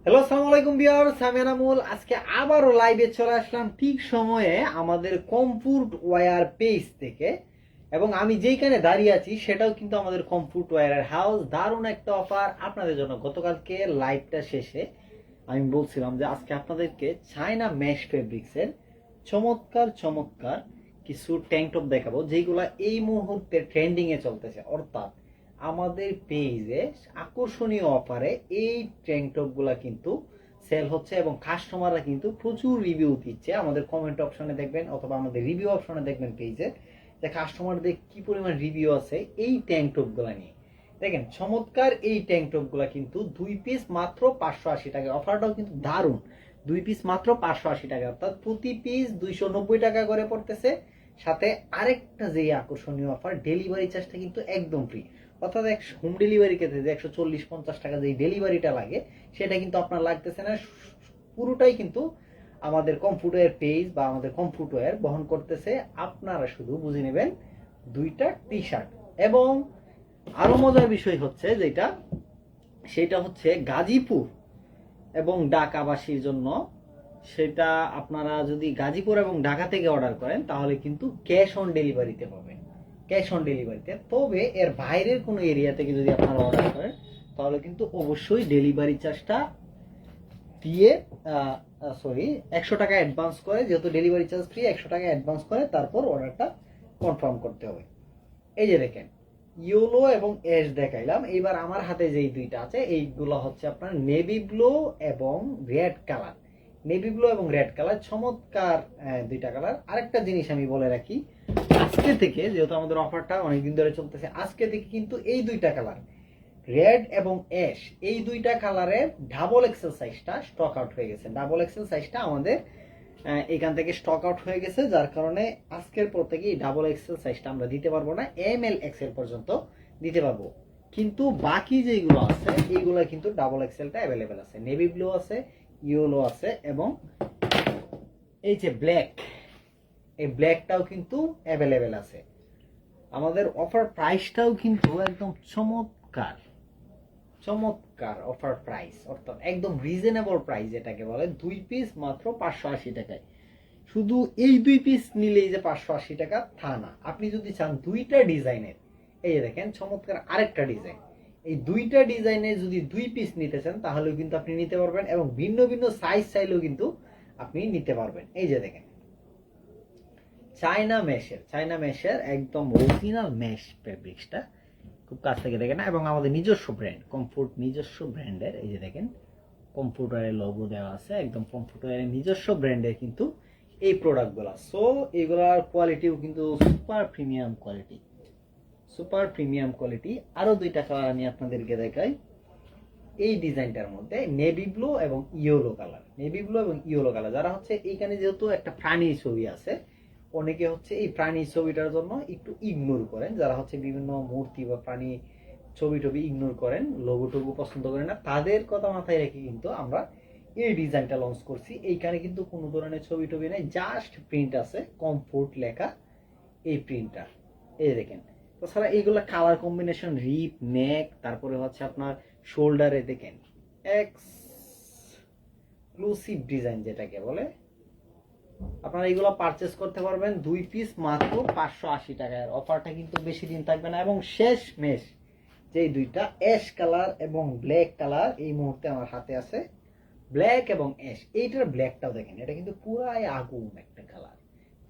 Hello, আসসালামু আলাইকুম viewers, আমি এনামুল। আজকে আবারও লাইভে চলে আসলাম ঠিক সময়ে আমাদের কমফোর্ট ওয়্যার পেজ থেকে। এবং আমি যেইখানে দাঁড়িয়ে আছি সেটাও কিন্তু আমাদের কমফোর্ট ওয়্যারের হাউস। দারুণ একটা অফার আপনাদের জন্য। গতকালকে লাইভটা শেষে আমি বলছিলাম যে আজকে আপনাদেরকে চায়না মেশ ফেব্রিক্সের চমৎকার চমৎকার কিছু ট্যাঙ্ক টপ দেখাবো, যেগুলো এই মুহূর্তে ট্রেন্ডিংয়ে চলতেছে। অর্থাৎ আমাদের পেজে আকর্ষণীয় অফারে এই ট্যাঙ্ক টপগুলো কিন্তু সেল হচ্ছে এবং কাস্টমাররা কিন্তু প্রচুর রিভিউ দিচ্ছে। আমাদের কমেন্ট অপশনে দেখবেন অথবা আমাদের রিভিউ অপশনে দেখবেন পেজে যে কাস্টমারদের কি পরিমাণ রিভিউ আছে এই ট্যাঙ্ক টপগুলো নিয়ে। দেখেন চমৎকার এই ট্যাঙ্ক টপগুলো কিন্তু 2 পিস মাত্র 580 টাকা। অফারটাও কিন্তু দারুণ। 2 পিস মাত্র 580 টাকা, অর্থাৎ প্রতি পিস 290 টাকা করে পড়তেছে। সাথে আরেকটা যে আকর্ষণীয় অফার, ডেলিভারি চার্জটা কিন্তু একদম ফ্রি। অর্থাৎ হোম ডেলিভারি ক্ষেত্রে যে 140-50 টাকা যে ডেলিভারিটা লাগে সেটা কিন্তু আপনার লাগতেছে না। পুরোটাই কিন্তু আমাদের কমফোর্টওয়্যার পেজ বা আমাদের কমফোর্টওয়্যার বহন করতেছে। আপনারা শুধু বুঝে নেবেন 2টা টি শার্ট। এবং আরো মজার বিষয় হচ্ছে যেটা, সেটা হচ্ছে গাজীপুর এবং ঢাকাবাসীর জন্য। সেটা আপনারা যদি গাজীপুর এবং ঢাকা থেকে অর্ডার করেন তাহলে কিন্তু ক্যাশ অন ডেলিভারিতে পাবেন। ক্যাশ অন ডেলিভারিতে। তবে এর বাইরের কোনো এরিয়া থেকে যদি আপনারা অর্ডার করেন তাহলে কিন্তু অবশ্যই ডেলিভারি চার্জটা দিয়ে 100 টাকা অ্যাডভান্স করে, যেহেতু ডেলিভারি চার্জ ফ্রি, 100 টাকা অ্যাডভান্স করে তারপর অর্ডারটা কনফার্ম করতে হবে। এই যে দেখেন, ইয়েলো এবং অ্যাশ দেখাইলাম। এইবার আমার হাতে যেই দুইটা আছে এইগুলো হচ্ছে আপনার নেভি ব্লু এবং রেড কালার। নেভি ব্লু এবং রেড কালার চমৎকার দুইটা কালার। আরেকটা জিনিস আমি বলে রাখি, আজকে থেকে যেহেতু আমাদের অফারটা অনেকদিন ধরে চলতেছে, আজকে থেকে কিন্তু এই দুইটা কালার রেড এবং অ্যাশ, এই দুইটা কালারের ডাবল এক্সেল সাইজটা স্টক আউট হয়ে গেছে। ডাবল এক্সেল সাইজটা আমাদের এখান থেকে স্টক আউট হয়ে গেছে, যার কারণে আজকের পর থেকে ডাবল এক্সেল সাইজটা আমরা দিতে পারবো না, ML XL পর্যন্ত দিতে পারবো। কিন্তু বাকি যেগুলো আছে এইগুলো কিন্তু ডাবল এক্সেলটা অ্যাভেলেবেল আছে। নেভি ব্লু আছে, ইয়েলো আছে এবং এই যে ব্ল্যাক, এই ব্ল্যাকটাও কিন্তু অ্যাভেলেবেল আছে। আমাদের অফার প্রাইসটাও কিন্তু একদম চমৎকার চমৎকার অফার প্রাইস, অর্থাৎ একদম রিজনেবল প্রাইস যেটাকে বলে। 2 পিস মাত্র 580 টাকায়। শুধু এই 2 পিস নিলেই যে 580 টাকা তা না, আপনি যদি চান দুইটা ডিজাইনের, এই যে দেখেন চমৎকার আরেকটা ডিজাইন, এই দুইটা ডিজাইনের যদি 2 পিস নিতে চান তাহলেও কিন্তু আপনি নিতে পারবেন এবং ভিন্ন ভিন্ন সাইজ চাইলেও কিন্তু আপনি নিতে পারবেন। এই যে দেখেন চায়না মেশের একদম অরিজিনাল মেশ ফেব্রিক্সটা খুব কাছ থেকে দেখেন, এবং আমাদের নিজস্ব ব্র্যান্ড কমফোর্ট, নিজস্ব ব্র্যান্ডের। এই যে দেখেন কমফোর্টারের লোগো দেওয়া আছে, একদম কমফোর্টারের নিজস্ব ব্র্যান্ডের কিন্তু এই প্রোডাক্টগুলো। সো এইগুলার কোয়ালিটিও কিন্তু super premium quality, super premium quality. আরো দুইটা কালার আমি আপনাদেরকে দেখাই। এই ডিজাইনটার মধ্যে নেভি ব্লু এবং ইয়েলো কালার, নেভি ব্লু এবং ইয়েলো কালার। যারা হচ্ছে এইখানে যেহেতু একটা প্রাণীর ছবি আছে, অনেকে হচ্ছে এই প্রাণীর ছবিটার জন্য একটু ইগনোর করেন, যারা হচ্ছে বিভিন্ন মূর্তি বা প্রাণী ছবি টবি ইগনোর করেন, লোগো টোগো পছন্দ করেন না, তাদের কথা মাথায় রেখে কিন্তু আমরা এই ডিজাইনটা লঞ্চ করছি। এইখানে কিন্তু কোনো ধরনের ছবি টবি নেই, জাস্ট প্রিন্ট আছে কমফোর্ট লেখা, এই প্রিন্টটা। এই দেখেন। তাছাড়া এইগুলা কালার কম্বিনেশন, রিপ, নেক, তারপরে হচ্ছে আপনার শোল্ডারে দেখেন এক্সক্লুসিভ ডিজাইন যেটাকে বলে। আপনারা এইগুলো পারচেস করতে পারবেন 2 পিস মাত্র 580 টাকায়। অফারটা কিন্তু বেশি দিন থাকবে না। এবং শেষ মেশ যেই দুইটা অ্যাশ কালার এবং ব্ল্যাক কালার এই মুহূর্তে আমার হাতে আছে, ব্ল্যাক এবং অ্যাশ। এইটার ব্ল্যাকটাও দেখেন, এটা কিন্তু পুরাই আগুন একটা কালার,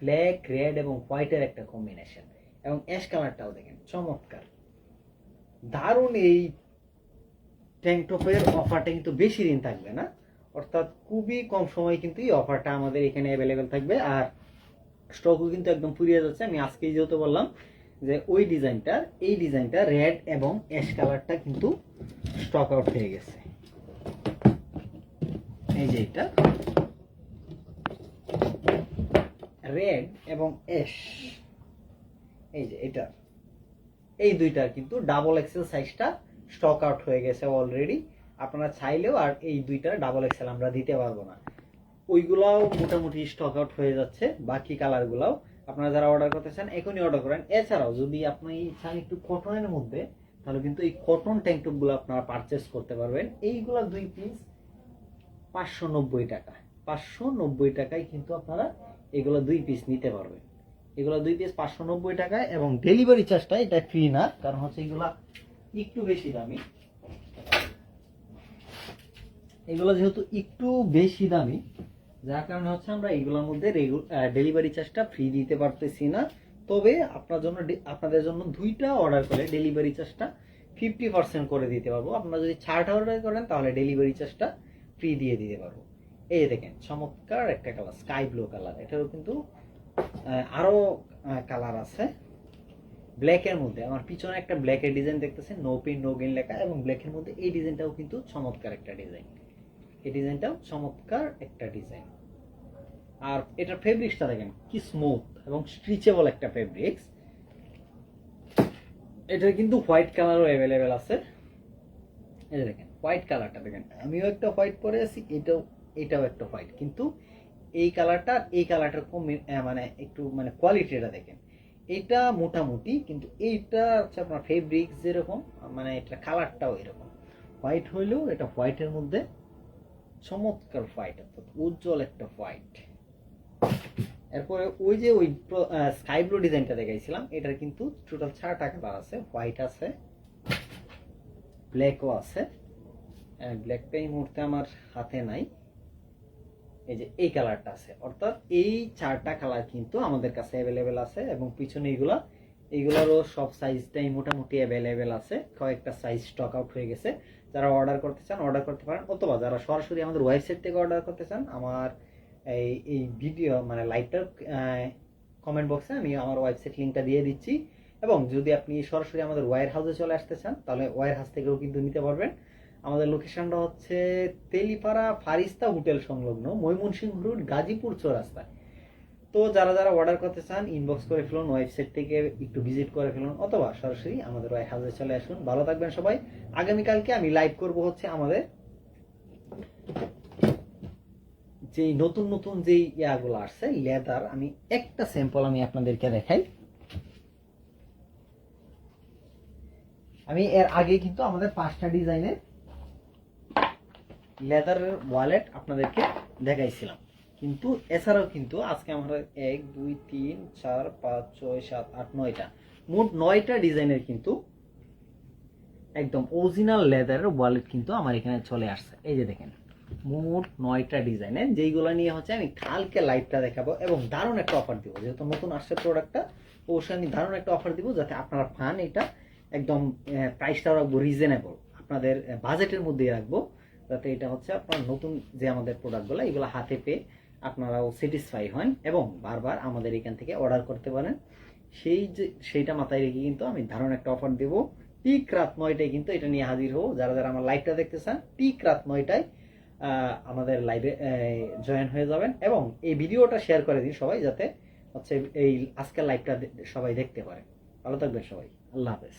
ব্ল্যাক রেড এবং হোয়াইটের একটা কম্বিনেশন। এবং অ্যাশ কালারটাও দেখেন চমৎকার দারুণ। এই ট্যাঙ্ক টপের অফারটা কিন্তু বেশি দিন থাকবে না, অর্থাৎ খুবই কম সময় কিন্তু এই অফারটা আমাদের এখানে অ্যাভেলেবেল থাকবে। আর স্টকও কিন্তু একদম ফুরিয়ে যাচ্ছে। আমি আজকেই যেহেতু বললাম যে ওই ডিজাইনটার, এই ডিজাইনটা রেড এবং অ্যাশ কালারটা কিন্তু স্টক আউট হয়ে গেছে। এই যে এটা রেড এবং অ্যাশ, এই যে এটা, এই দুইটার কিন্তু ডাবল এক্সেল সাইজটা স্টক আউট হয়ে গেছে অলরেডি। আপনারা চাইলেও আর এই দুইটার ডাবল এক্সেল আমরা দিতে পারবো না, ওইগুলাও মোটামুটি স্টক আউট হয়ে যাচ্ছে। বাকি কালারগুলাও আপনারা যারা অর্ডার করতে চান এখনই অর্ডার করেন। এছাড়াও যদি আপনি চান একটু কটনের মধ্যে, তাহলে কিন্তু এই কটন ট্যাঙ্ক টপগুলো আপনারা পারচেস করতে পারবেন। এইগুলা 2 পিস 590 টাকা। 590 টাকায় কিন্তু আপনারা এগুলো 2 পিস নিতে পারবেন। এগুলো 2 পিস 590 টাকায়, এবং ডেলিভারি চার্জটা এটা ফ্রি না, কারণ হচ্ছে এগুলা একটু বেশি দামি। এগুলো যেহেতু একটু বেশি দামি, যার কারণে হচ্ছে আমরা এগুলোর মধ্যে ডেলিভারি চার্জটা ফ্রি দিতে পারতেছি না। তবে আপনাদের জন্য 2টা অর্ডার করে ডেলিভারি চার্জটা 50% করে দিতে পারবো। আপনারা যদি 4টা অর্ডার করেন তাহলে ডেলিভারি চার্জটা ফ্রি দিয়ে দিতে পারবো। এই দেখেন চমৎকার একটা কালার, স্কাই ব্লু কালার। এটারও কিন্তু আরো কালার আছে ব্ল্যাকের মধ্যে। আমার পিছনে একটা ব্ল্যাকের ডিজাইন দেখতেছেন, নো পেইন নো গেইন লেখা, এবং ব্ল্যাকের মধ্যে এই ডিজাইনটাও কিন্তু চমৎকার একটা ডিজাইন। এই ডিজাইনটাও চমৎকার একটা ডিজাইন। আর এটার ফেব্রিক্সটা দেখেন কি স্মুথ এবং স্ট্রেচেবল একটা ফেব্রিক্স। এটার কিন্তু হোয়াইট কালারও অ্যাভেলেবেল আছে। এই দেখেন হোয়াইট কালারটা দেখেন, আমিও একটা হোয়াইট পরে আছি, এটাও একটা হোয়াইট, কিন্তু এই কালারটা এই কালারটার মানে একটু মানে কোয়ালিটিটা দেখেন। এটা মোটামুটি, কিন্তু এইটা হচ্ছে আপনার ফেব্রিক্স যেরকম, মানে এটা কালারটাও এরকম। হোয়াইট হইলেও এটা হোয়াইটের মধ্যে চমৎকার হোয়াইট, অর্থাৎ উজ্জ্বল একটা হোয়াইট। এরপরে ওই স্কাই ব্লু ডিজাইনটা দেখাইছিলাম, এটার কিন্তু টোটাল 4টা কালার আছে। হোয়াইট আছে, ব্ল্যাকও আছে। ব্ল্যাকটা এই মুহূর্তে আমার হাতে নাই। এই যে এই কালারটা আছে, অর্থাৎ এই 4টা কালার কিন্তু আমাদের কাছে অ্যাভেলেবেল আছে। এবং পিছনে এইগুলোরও সব সাইজটাই মোটামুটি অ্যাভেলেবেল আছে। কয়েকটা সাইজ স্টক আউট হয়ে গেছে। যারা অর্ডার করতে চান অর্ডার করতে পারেন, অথবা যারা সরাসরি আমাদের ওয়েবসাইট থেকে অর্ডার করতে চান, আমার এই ভিডিও মানে লাইভটার কমেন্ট বক্সে আমি আমার ওয়েবসাইট লিঙ্কটা দিয়ে দিচ্ছি। এবং যদি আপনি সরাসরি আমাদের ওয়্যার হাউসে চলে আসতে চান, তাহলে ওয়্যার হাউস থেকেও কিন্তু নিতে পারবেন। আমাদের লোকেশনটা হচ্ছে তেলিপাড়া ফারিস্তা হোটেল সংলগ্ন, ময়মনসিংহ রোড, গাজীপুর চৌরাস্তায়। তো যারা যারা অর্ডার করতে চান ইনবক্স করে ফেলুন, ওয়েবসাইট থেকে একটু ভিজিট করে ফেলুন, অথবা সরাসরি আমাদের ওয়্যার হাউসে চলে আসুন। ভালো থাকবেন সবাই। আগামীকালকে আমি লাইভ করব হচ্ছে আমাদের যেই নতুন নতুন যেই ইয়াগুলো আসছে লেদার। আমি একটা স্যাম্পল আমি আপনাদেরকে দেখাই। আমি এর আগে কিন্তু আমাদের 5টা ডিজাইনের লেদারের ওয়ালেট আপনাদেরকে দেখাইছিলাম, কিন্তু এছাড়াও কিন্তু আজকে আমরা 1 2 3 4 5 6 7 8 9টা মোট 9টা ডিজাইনের কিন্তু একদম অরিজিনাল লেদারের ওয়ালেট কিন্তু আমার এখানে চলে আসছে। এই যে দেখেন মোট 9টা ডিজাইনের, যেইগুলো নিয়ে হচ্ছে আমি কালকে লাইভটা দেখাবো। এবং দারুণ একটা অফার দিব, যেহেতু নতুন আসছে প্রোডাক্টটা, অবশ্যই আমি দারুণ একটা অফার দিব, যাতে আপনারা পান। এটা একদম প্রাইসটাও রাখবো রিজনেবল, আপনাদের বাজেটের মধ্যেই রাখবো, যাতে এটা হচ্ছে আপনার নতুন যে আমাদের প্রোডাক্টগুলো এগুলো হাতে পেয়ে আপনারাও স্যাটিসফাই হন এবং বারবার আমাদের এখান থেকে অর্ডার করতে পারেন। সেইটা মাথায় রেখে কিন্তু আমি দারুণ একটা অফার দেবো। ঠিক রাত 9টায় কিন্তু এটা নিয়ে হাজির হবো। যারা যারা আমার লাইভটা দেখতে চান ঠিক রাত 9টায় আমাদের লাইভে জয়েন হয়ে যাবেন, এবং এই ভিডিওটা শেয়ার করে দিন সবাই, যাতে হচ্ছে এই আজকের লাইভটা সবাই দেখতে পারে। ভালো থাকবেন সবাই, আল্লাহ হাফেজ।